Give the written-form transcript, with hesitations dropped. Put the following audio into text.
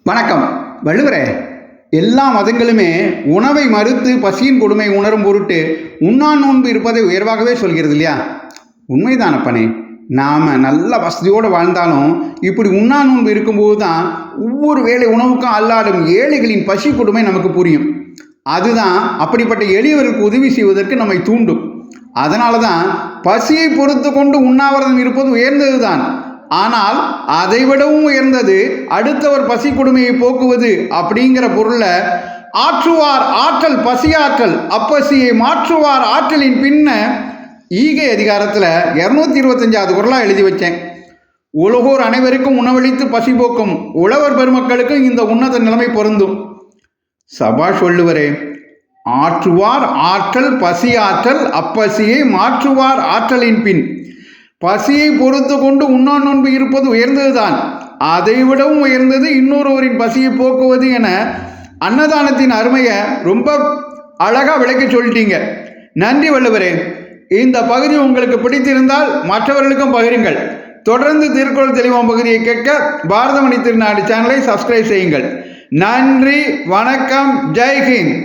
வணக்கம். வள்ளுவரே, எல்லா மதங்களுமே உணவை மறுத்து பசியின் கொடுமை உணரும் பொருட்டு உண்ணா நோன்பு இருப்பதை உயர்வாகவே சொல்கிறது இல்லையா? உண்மைதானப்பனே. நாம் நல்ல வசதியோடு வாழ்ந்தாலும் இப்படி உண்ணா நோன்பு இருக்கும்போது தான் ஒவ்வொரு வேளை உணவுக்கும் அல்லாடும் ஏழைகளின் பசி கொடுமை நமக்கு புரியும். அதுதான் அப்படிப்பட்ட எளியவர்களுக்கு உதவி செய்வதற்கு நம்மை தூண்டும். அதனால தான் பசியை பொறுத்து கொண்டு உண்ணாவிரதம் இருப்பது உயர்ந்தது தான். ஆனால் அதைவிடவும் உயர்ந்தது அடுத்தவர் பசி கொடுமையை போக்குவது அப்படிங்கிற பொருள்ல ஆற்றுவார் ஆற்றல் பசியாற்றல் அப்பசியை மாற்றுவார் ஆற்றலின் பின்ன ஈகை அதிகாரத்தில் 225வது குறளா எழுதி வச்சேன். உலகோர் அனைவருக்கும் உணவளித்து பசி போக்கும் உழவர் பெருமக்களுக்கும் இந்த உன்னத நிலைமை பொருந்தும். சபாஷ் வள்ளுவரே. ஆற்றுவார் ஆற்றல் பசியாற்றல் அப்பசியை மாற்றுவார் ஆற்றலின் பின் பசியை பொறுத்து கொண்டு உண்ணா நோன்பு இருப்பது உயர்ந்ததுதான். அதைவிடவும் உயர்ந்தது இன்னொருவரின் பசியை போக்குவது என அன்னதானத்தின் அருமையை ரொம்ப அழகாக விளக்கி சொல்லிட்டீங்க. நன்றி வள்ளுவரே. இந்த பகுதி உங்களுக்கு பிடித்திருந்தால் மற்றவர்களுக்கும் பகிருங்கள். தொடர்ந்து திருக்குறள் தெளிவாம் பகுதியை கேட்க பாரதமணி திருநாடு சேனலை சப்ஸ்கிரைப் செய்யுங்கள். நன்றி, வணக்கம், ஜெய்ஹிந்த்.